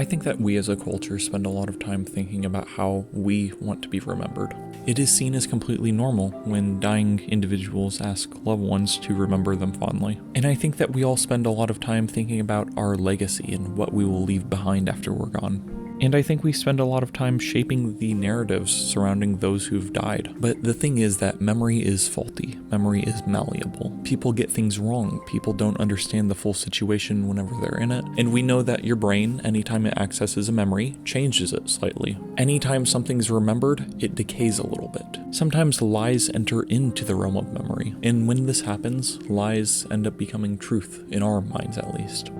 I think that we as a culture spend a lot of time thinking about how we want to be remembered. It is seen as completely normal when dying individuals ask loved ones to remember them fondly. And I think that we all spend a lot of time thinking about our legacy and what we will leave behind after we're gone. And I think we spend a lot of time shaping the narratives surrounding those who've died. But the thing is that memory is faulty. Memory is malleable. People get things wrong. People don't understand the full situation whenever they're in it. And we know that your brain, anytime it accesses a memory, changes it slightly. Anytime something's remembered, it decays a little bit. Sometimes lies enter into the realm of memory. And when this happens, lies end up becoming truth, in our minds at least.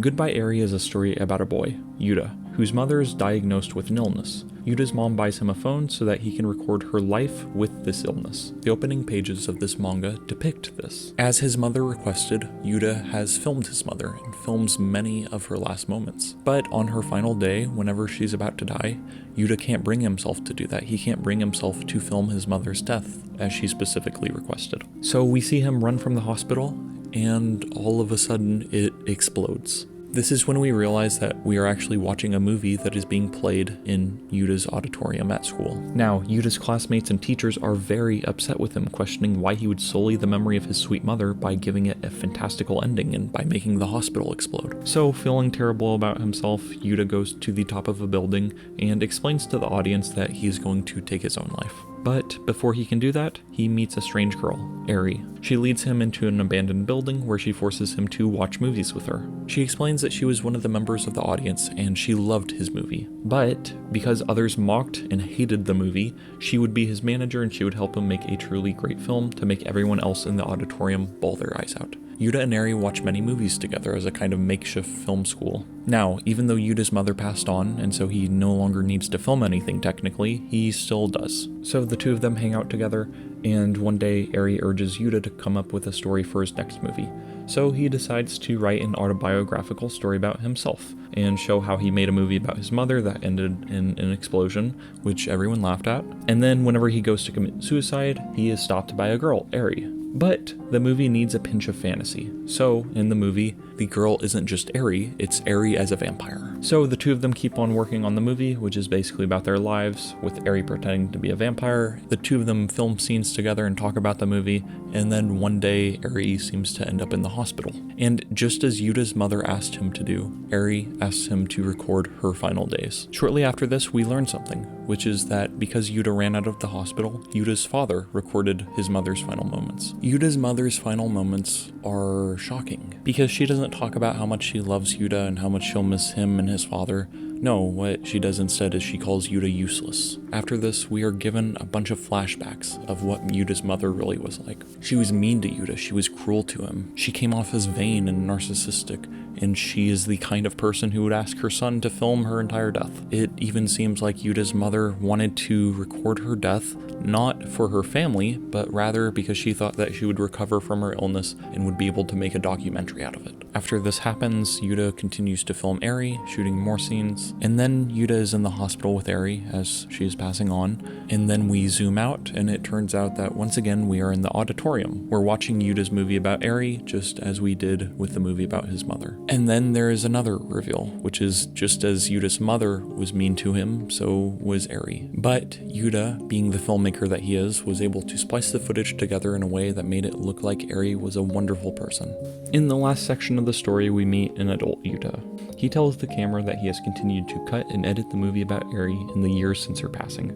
Goodbye Eria is a story about a boy, Yuta, whose mother is diagnosed with an illness. Yuta's mom buys him a phone so that he can record her life with this illness. The opening pages of this manga depict this. As his mother requested, Yuta has filmed his mother and films many of her last moments. But on her final day, whenever she's about to die, Yuta can't bring himself to do that. He can't bring himself to film his mother's death, as she specifically requested. So we see him run from the hospital, and all of a sudden it explodes. This is when we realize that we are actually watching a movie that is being played in Yuta's auditorium at school. Now, Yuta's classmates and teachers are very upset with him, questioning why he would sully the memory of his sweet mother by giving it a fantastical ending and by making the hospital explode. So, feeling terrible about himself, Yuta goes to the top of a building and explains to the audience that he is going to take his own life. But before he can do that, he meets a strange girl, Eria. She leads him into an abandoned building where she forces him to watch movies with her. She explains that she was one of the members of the audience and she loved his movie. But because others mocked and hated the movie, she would be his manager and she would help him make a truly great film to make everyone else in the auditorium bawl their eyes out. Yuta and Eria watch many movies together as a kind of makeshift film school. Now, even though Yuta's mother passed on, and so he no longer needs to film anything technically, he still does. So the two of them hang out together, and one day Eria urges Yuta to come up with a story for his next movie. So he decides to write an autobiographical story about himself, and show how he made a movie about his mother that ended in an explosion, which everyone laughed at. And then whenever he goes to commit suicide, he is stopped by a girl, Eria. But the movie needs a pinch of fantasy. So, in the movie, the girl isn't just Eria, it's Eria as a vampire. So the two of them keep on working on the movie, which is basically about their lives, with Eria pretending to be a vampire. The two of them film scenes together and talk about the movie, and then one day, Eria seems to end up in the hospital. And just as Yuta's mother asked him to do, Eria asks him to record her final days. Shortly after this, we learn something, which is that because Yuta ran out of the hospital, Yuta's father recorded his mother's final moments. Yuta's mother's final moments are shocking, because she doesn't talk about how much she loves Yuta and how much she'll miss him and his father. No, what she does instead is she calls Yuta useless. After this, we are given a bunch of flashbacks of what Yuta's mother really was like. She was mean to Yuta, she was cruel to him. She came off as vain and narcissistic, and she is the kind of person who would ask her son to film her entire death. It even seems like Yuta's mother wanted to record her death, not for her family, but rather because she thought that she would recover from her illness and would be able to make a documentary out of it. After this happens, Yuta continues to film Eria, shooting more scenes, and then Yuta is in the hospital with Eria as she is passing on, and then we zoom out, and it turns out that once again we are in the auditorium. We're watching Yuta's movie about Eria, just as we did with the movie about his mother. And then there is another reveal, which is just as Yuta's mother was mean to him, so was Eria. But Yuta, being the filmmaker that he is, was able to splice the footage together in a way that made it look like Eria was a wonderful person. In the last section of the story, we meet an adult Yuta. He tells the camera that he has continued to cut and edit the movie about Eria in the years since her passing.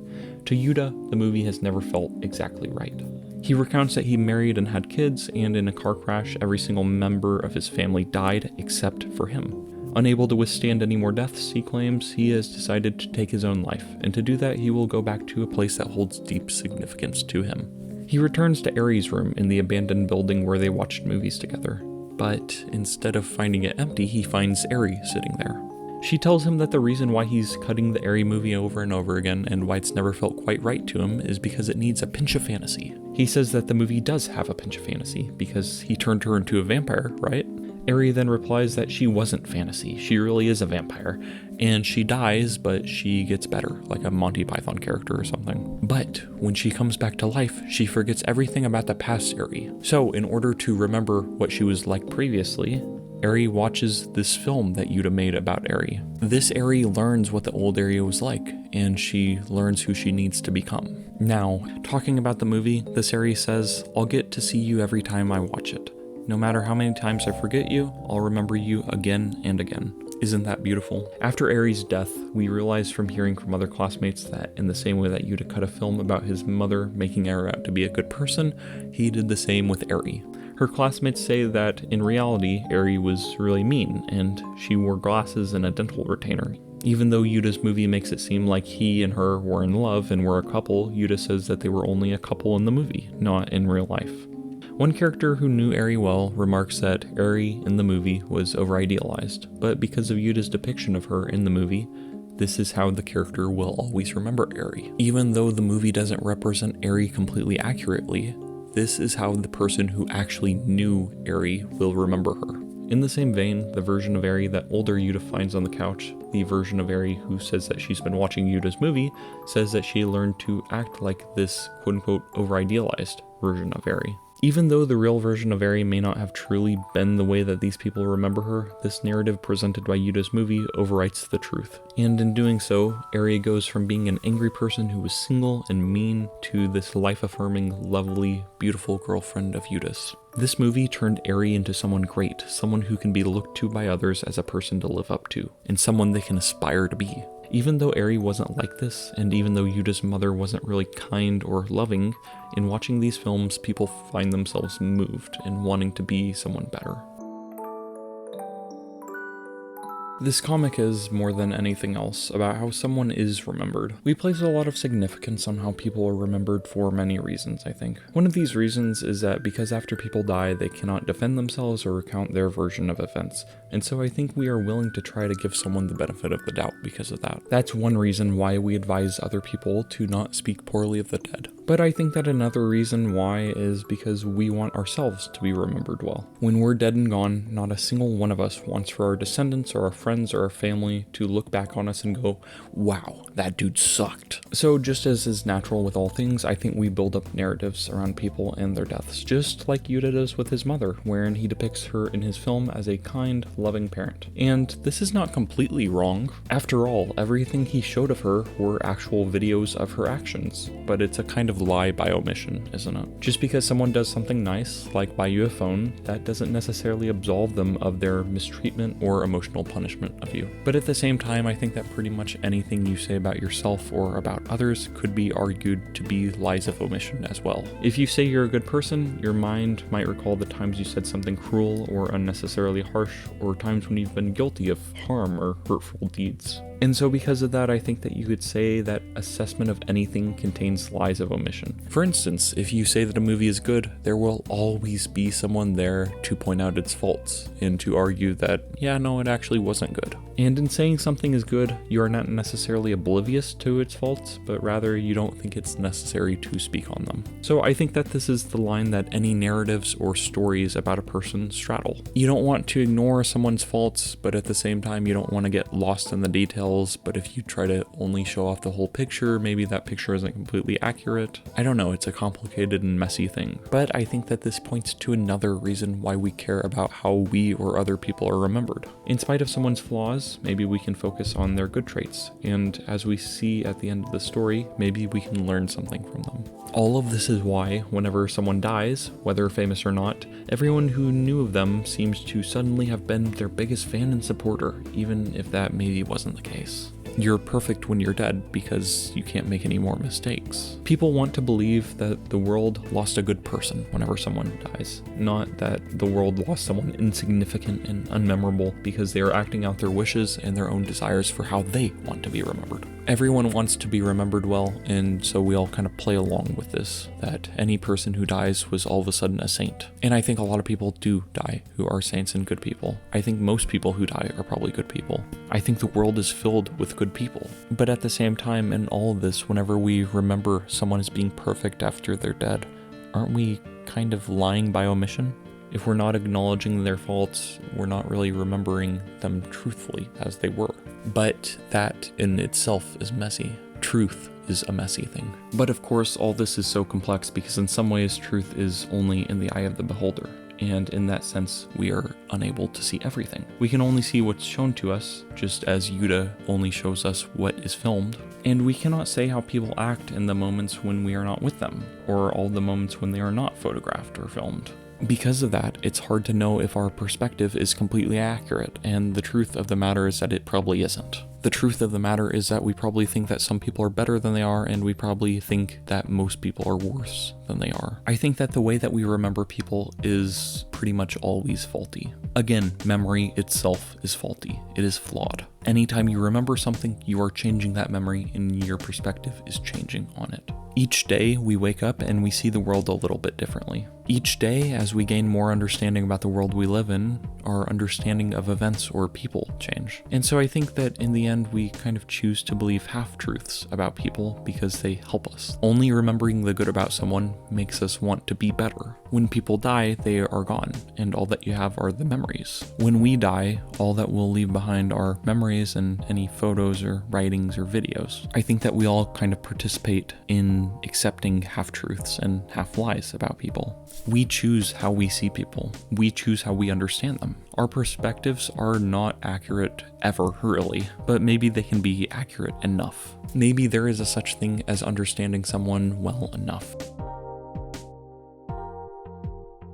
To Yuta, the movie has never felt exactly right. He recounts that he married and had kids, and in a car crash, every single member of his family died except for him. Unable to withstand any more deaths, he claims he has decided to take his own life, and to do that he will go back to a place that holds deep significance to him. He returns to Eria's room in the abandoned building where they watched movies together, but instead of finding it empty, he finds Eria sitting there. She tells him that the reason why he's cutting the Eria movie over and over again and why it's never felt quite right to him is because it needs a pinch of fantasy. He says that the movie does have a pinch of fantasy because he turned her into a vampire, right? Eria then replies that she wasn't fantasy, she really is a vampire, and she dies, but she gets better, like a Monty Python character or something. But when she comes back to life, she forgets everything about the past Eri. So in order to remember what she was like previously, Eri watches this film that Yuta made about Eri. This Eri learns what the old Eri was like, and she learns who she needs to become. Now, talking about the movie, this Eri says, "I'll get to see you every time I watch it. No matter how many times I forget you, I'll remember you again and again." Isn't that beautiful? After Eri's death, we realized from hearing from other classmates that in the same way that Yuta cut a film about his mother making Eri out to be a good person, he did the same with Eri. Her classmates say that in reality, Eri was really mean, and she wore glasses and a dental retainer. Even though Yuta's movie makes it seem like he and her were in love and were a couple, Yuta says that they were only a couple in the movie, not in real life. One character who knew Eri well remarks that Eri in the movie was over-idealized, but because of Yuta's depiction of her in the movie, this is how the character will always remember Eri. Even though the movie doesn't represent Eri completely accurately, this is how the person who actually knew Eri will remember her. In the same vein, the version of Eri that older Yuta finds on the couch, the version of Eri who says that she's been watching Yuta's movie, says that she learned to act like this quote-unquote over-idealized version of Eri. Even though the real version of Eri may not have truly been the way that these people remember her, this narrative presented by Yuta's movie overwrites the truth. And in doing so, Eri goes from being an angry person who was single and mean to this life-affirming, lovely, beautiful girlfriend of Yuta's. This movie turned Eri into someone great, someone who can be looked to by others as a person to live up to, and someone they can aspire to be. Even though Eri wasn't like this, and even though Yuta's mother wasn't really kind or loving, in watching these films, people find themselves moved and wanting to be someone better. This comic is, more than anything else, about how someone is remembered. We place a lot of significance on how people are remembered for many reasons, I think. One of these reasons is that because after people die, they cannot defend themselves or recount their version of events, and so I think we are willing to try to give someone the benefit of the doubt because of that. That's one reason why we advise other people to not speak poorly of the dead. But I think that another reason why is because we want ourselves to be remembered well. When we're dead and gone, not a single one of us wants for our descendants or our friends or our family to look back on us and go, "Wow, that dude sucked." So just as is natural with all things, I think we build up narratives around people and their deaths, just like Yuta does with his mother, wherein he depicts her in his film as a kind, loving parent. And this is not completely wrong. After all, everything he showed of her were actual videos of her actions, but it's a kind of lie by omission, isn't it? Just because someone does something nice, like buy you a phone, that doesn't necessarily absolve them of their mistreatment or emotional punishment of you. But at the same time, I think that pretty much anything you say about yourself or about others could be argued to be lies of omission as well. If you say you're a good person, your mind might recall the times you said something cruel or unnecessarily harsh, or times when you've been guilty of harm or hurtful deeds. And so because of that, I think that you could say that assessment of anything contains lies of omission. For instance, if you say that a movie is good, there will always be someone there to point out its faults and to argue that, yeah, no, it actually wasn't good. And in saying something is good, you are not necessarily oblivious to its faults, but rather you don't think it's necessary to speak on them. So I think that this is the line that any narratives or stories about a person straddle. You don't want to ignore someone's faults, but at the same time, you don't want to get lost in the details. But if you try to only show off the whole picture, maybe that picture isn't completely accurate. I don't know, it's a complicated and messy thing. But I think that this points to another reason why we care about how we or other people are remembered. In spite of someone's flaws, maybe we can focus on their good traits. And as we see at the end of the story, maybe we can learn something from them. All of this is why, whenever someone dies, whether famous or not, everyone who knew of them seems to suddenly have been their biggest fan and supporter, even if that maybe wasn't the case. You're perfect when you're dead because you can't make any more mistakes. People want to believe that the world lost a good person whenever someone dies, not that the world lost someone insignificant and unmemorable because they are acting out their wishes and their own desires for how they want to be remembered. Everyone wants to be remembered well, and so we all kind of play along with this, that any person who dies was all of a sudden a saint. And I think a lot of people do die who are saints and good people. I think most people who die are probably good people. I think the world is filled with good people. But at the same time, in all of this, whenever we remember someone as being perfect after they're dead, aren't we kind of lying by omission? If we're not acknowledging their faults, we're not really remembering them truthfully as they were. But that in itself is messy. Truth is a messy thing. But of course, all this is so complex because in some ways, truth is only in the eye of the beholder. And in that sense, we are unable to see everything. We can only see what's shown to us, just as Yuta only shows us what is filmed. And we cannot say how people act in the moments when we are not with them, or all the moments when they are not photographed or filmed. Because of that, it's hard to know if our perspective is completely accurate, and the truth of the matter is that it probably isn't. The truth of the matter is that we probably think that some people are better than they are, and we probably think that most people are worse than they are. I think that the way that we remember people is pretty much always faulty. Again, memory itself is faulty. It is flawed. Anytime you remember something, you are changing that memory and your perspective is changing on it. Each day we wake up and we see the world a little bit differently. Each day, as we gain more understanding about the world we live in, our understanding of events or people change. And so I think that in the end, we kind of choose to believe half-truths about people because they help us. Only remembering the good about someone makes us want to be better. When people die, they are gone, and all that you have are the memories. When we die, all that we'll leave behind are memories and any photos or writings or videos. I think that we all kind of participate in accepting half-truths and half-lies about people. We choose how we see people. We choose how we understand them. Our perspectives are not accurate ever, really, but maybe they can be accurate enough. Maybe there is a such thing as understanding someone well enough.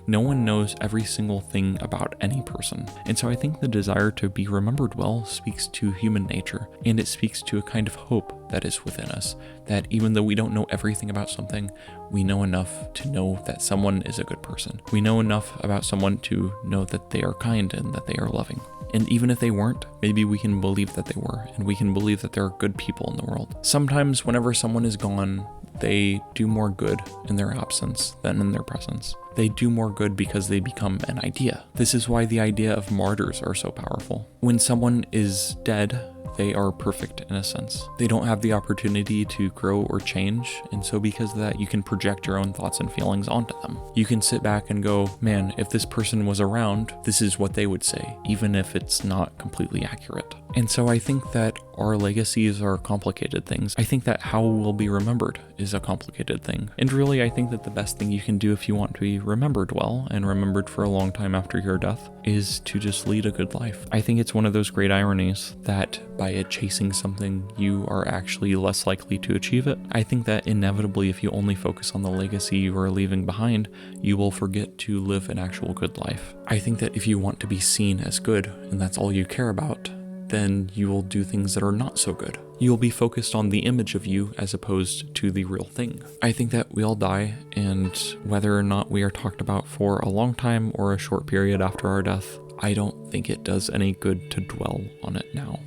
No one knows every single thing about any person, and so I think the desire to be remembered well speaks to human nature, and it speaks to a kind of hope that is within us, that even though we don't know everything about something, we know enough to know that someone is a good person. We know enough about someone to know that they are kind and that they are loving. And even if they weren't, maybe we can believe that they were, and we can believe that there are good people in the world. Sometimes whenever someone is gone, they do more good in their absence than in their presence. They do more good because they become an idea. This is why the idea of martyrs are so powerful. When someone is dead, they are perfect in a sense. They don't have the opportunity to grow or change, and so because of that, you can project your own thoughts and feelings onto them. You can sit back and go, man, if this person was around, this is what they would say, even if it's not completely accurate. And so I think that our legacies are complicated things. I think that how we'll be remembered is a complicated thing. And really, I think that the best thing you can do if you want to be remembered well and remembered for a long time after your death is to just lead a good life. I think it's one of those great ironies that by chasing something, you are actually less likely to achieve it. I think that inevitably, if you only focus on the legacy you are leaving behind, you will forget to live an actual good life. I think that if you want to be seen as good, and that's all you care about, then you will do things that are not so good. You'll be focused on the image of you as opposed to the real thing. I think that we all die, and whether or not we are talked about for a long time or a short period after our death, I don't think it does any good to dwell on it now.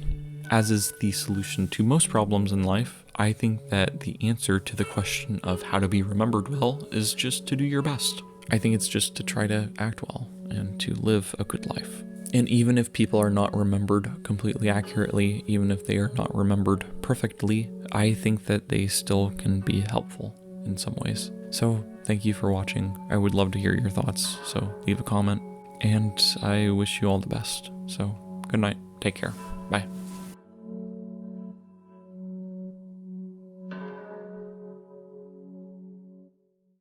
As is the solution to most problems in life, I think that the answer to the question of how to be remembered well is just to do your best. I think it's just to try to act well and to live a good life. And even if people are not remembered completely accurately, even if they are not remembered perfectly, I think that they still can be helpful in some ways. So thank you for watching. I would love to hear your thoughts, so leave a comment. And I wish you all the best. So good night. Take care. Bye.